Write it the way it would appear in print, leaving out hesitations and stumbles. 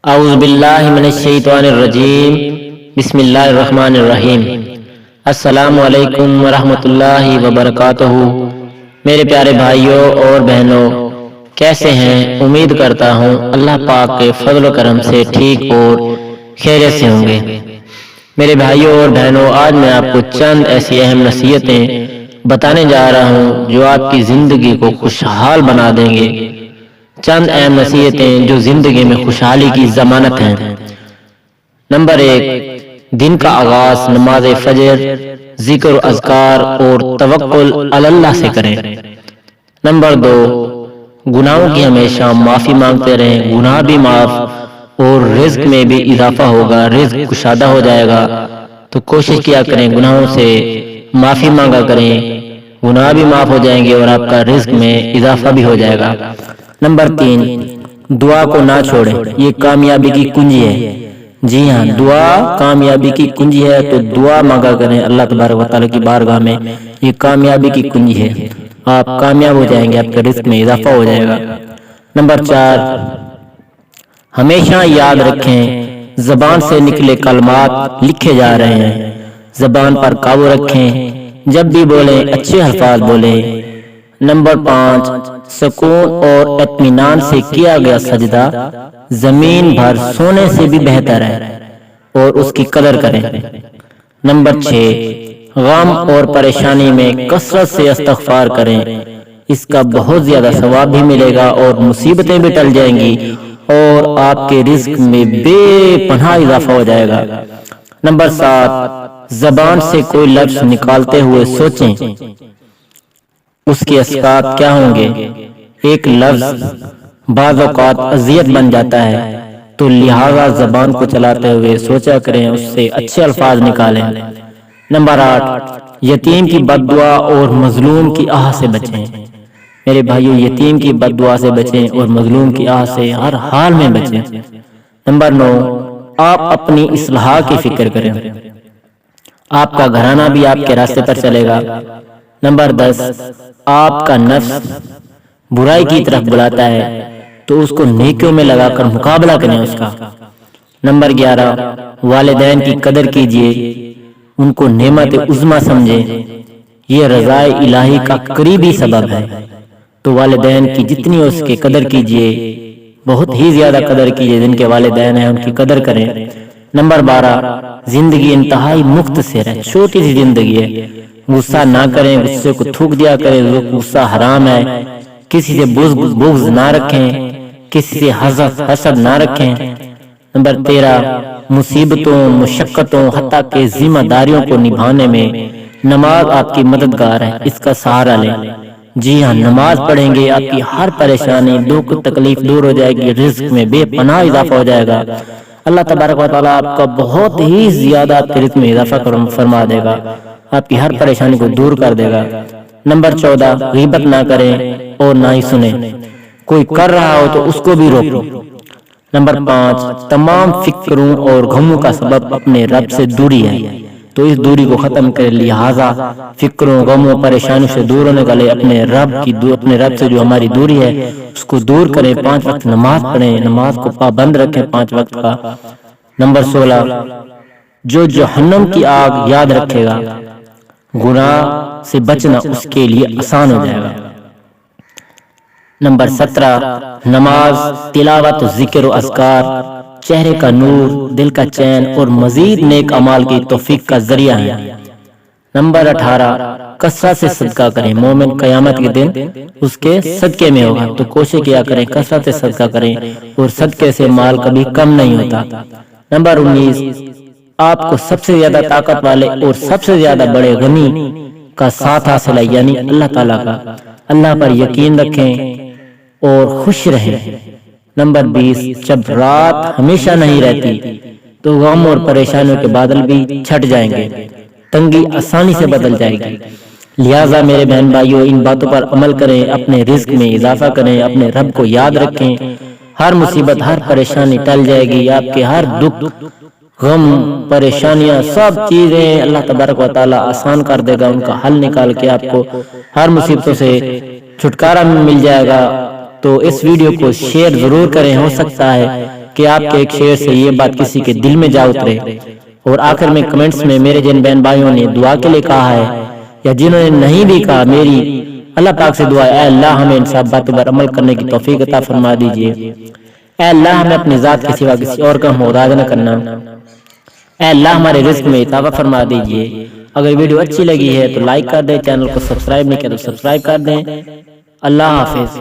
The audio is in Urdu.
اعوذ باللہ من الشیطان الرجیم بسم اللہ الرحمن الرحیم۔ السلام علیکم ورحمۃ اللہ وبرکاتہ۔ میرے پیارے بھائیوں اور بہنوں، کیسے ہیں؟ امید کرتا ہوں اللہ پاک کے فضل و کرم سے ٹھیک اور خیریت سے ہوں گے۔ میرے بھائیوں اور بہنوں، آج میں آپ کو چند ایسی اہم نصیحتیں بتانے جا رہا ہوں جو آپ کی زندگی کو خوشحال بنا دیں گے۔ چند اہم نصیحتیں جو زندگی میں خوشحالی کی ضمانت ہیں۔ نمبر 1، دن کا آغاز نماز فجر، ذکر و اذکار اور توکل علی اللہ سے کریں۔ نمبر 2، گناہوں کی ہمیشہ معافی مانگتے رہیں، گناہ بھی معاف اور رزق میں بھی اضافہ ہوگا، رزق کشادہ ہو جائے گا۔ تو کوشش کیا کریں گناہوں سے معافی مانگا کریں، گناہ بھی معاف ہو جائیں گے اور آپ کا رزق میں اضافہ بھی ہو جائے گا۔ نمبر 3، دعا کو نہ چھوڑیں، یہ کامیابی کی کنجی ہے۔ جی ہاں، دعا کامیابی کی کنجی ہے، تو دعا مانگا کریں اللہ تبارک و تعالیٰ کی بارگاہ میں، یہ کامیابی کی کنجی ہے۔ آپ کامیاب ہو جائیں گے، آپ کے رزق میں اضافہ ہو جائے گا۔ نمبر 4، ہمیشہ یاد رکھیں زبان سے نکلے کلمات لکھے جا رہے ہیں، زبان پر قابو رکھیں، جب بھی بولیں اچھے الفاظ بولیں۔ نمبر 5، سکون اور اطمینان سے کیا گیا سجدہ زمین بھر سونے سے بھی بہتر ہے، اور اس کی قدر کریں۔ نمبر 6، غم اور پریشانی میں کثرت سے استغفار کریں، اس کا بہت زیادہ ثواب بھی ملے گا اور مصیبتیں بھی ٹل جائیں گی اور آپ کے رزق میں بے پناہ اضافہ ہو جائے گا۔ نمبر 7، زبان سے کوئی لفظ نکالتے ہوئے سوچیں اس کے اسباب کیا ہوں گے۔ ایک لفظ بعض اوقات اذیت بن جاتا ہے، تو لہذا زبان کو چلاتے ہوئے سوچا کریں، اس سے اچھے الفاظ نکالیں۔ نمبر 8، یتیم کی بد دعا اور مظلوم کی آہ سے بچیں۔ میرے بھائیو، یتیم کی بد دعا سے بچیں اور مظلوم کی آہ سے ہر حال میں بچیں۔ نمبر 9، آپ اپنی اصلاح کی فکر کریں، آپ کا گھرانہ بھی آپ کے راستے پر چلے گا۔ نمبر 10، آپ کا نفس برائی کی طرف بلاتا ہے، تو اس کو نیکیوں میں لگا کر مقابلہ کریں اس کا۔ نمبر 11، والدین کی قدر کیجیے، ان کو نعمت عظمیٰ سمجھیں، یہ رضا الہی کا قریبی سبب ہے، تو والدین کی جتنی اس کے قدر کیجیے، بہت ہی زیادہ قدر کیجیے، جن کے والدین ہیں ان کی قدر کریں۔ نمبر 12، زندگی انتہائی مختصر ہے، چھوٹی سی زندگی ہے، غصہ نہ کریں، غصے کو تھوک دیا کریں، غصہ حرام ہے۔ کسی سے بغض نہ رکھیں، کسی سے حسد نہ رکھیں۔ نمبر 13، مصیبتوں، مشقتوں، حتیٰ کہ ذمہ داریوں کو نبھانے میں نماز آپ کی مددگار ہے، اس کا سہارا لیں۔ جی ہاں، نماز پڑھیں گے آپ کی ہر پریشانی، دکھ تکلیف دور ہو جائے گی، رزق میں بے پناہ اضافہ ہو جائے گا۔ اللہ تبارک و تعالیٰ آپ کا بہت ہی زیادہ آپ کے رزق میں اضافہ فرما دے گا، آپ کی ہر پریشانی کو دور کر دے گا۔ نمبر 14، غیبت نہ کریں اور نہ ہی سنیں، کوئی کر رہا ہو تو اس کو بھی روکو۔ نمبر 5، تمام فکروں اور غموں کا سبب اپنے رب سے دوری ہے، تو اس دوری کو ختم کریں، لہٰذا فکروں، غموں، پریشانیوں سے دور ہونے کے لیے اپنے رب سے جو ہماری دوری ہے اس کو دور کریں۔ 5 وقت نماز پڑھیں، نماز کو پابند رکھیں 5 وقت کا۔ نمبر 16، جو جہنم کی آگ یاد رکھے گا، گناہ سے بچنا اس کے لیے آسان ہو جائے گا۔ نمبر 17، نماز، تلاوت، ذکر و اذکار چہرے کا نور، دل کا چین اور مزید نیک اعمال کی توفیق کا ذریعہ ہے۔ نمبر 18، کثرت سے صدقہ کریں، مومن قیامت کے دن اس کے صدقے میں ہوگا، تو کوشش کیا کریں کثرت سے صدقہ کریں، اور صدقے سے مال کبھی کم نہیں ہوتا۔ نمبر 19، آپ کو سب سے زیادہ طاقت والے اور سب سے زیادہ بڑے غنی کا ساتھ حاصل ہے، یعنی اللہ تعالیٰ کا۔ اللہ پر یقین رکھیں اور خوش رہیں۔ نمبر 20، جب رات ہمیشہ نہیں رہتی تو غم اور پریشانیوں کے بادل بھی چھٹ جائیں گے، تنگی آسانی سے بدل جائے گی۔ لہٰذا میرے بہن بھائیوں، ان باتوں پر عمل کریں، اپنے رزق میں اضافہ کریں، اپنے رب کو یاد رکھیں، ہر مصیبت، ہر پریشانی ٹل جائے گی، آپ کے ہر دکھ، غم، پریشانیاں، سب چیزیں اللہ تبارک و تعالیٰ آسان کر دے گا، ان کا حل نکال کے آپ کو ہر مصیبتوں سے چھٹکارا مل جائے گا۔ تو اس ویڈیو کو شیئر ضرور کریں، ہو سکتا ہے کہ آپ کے ایک شعر سے یہ بات کسی کے دل میں جا اترے۔ اور آخر میں کمنٹس میں میرے جن بہن بھائیوں نے دعا کے لیے کہا ہے یا جنہوں نے نہیں بھی کہا، میری اللہ پاک سے دعا ہے، اے اللہ ہمیں ان سب باتوں پر عمل کرنے کی توفیق عطا فرما دیجئے۔ اے اللہ ہمیں اپنی ذات کے سوا کسی اور کا محتاج نہ کرنا۔ اے اللہ ہمارے رزق میں اضافہ فرما دیجئے۔ اگر ویڈیو اچھی لگی ہے تو لائک کر دیں، چینل کو سبسکرائب نہیں کیا تو سبسکرائب کر دیں۔ اللہ حافظ۔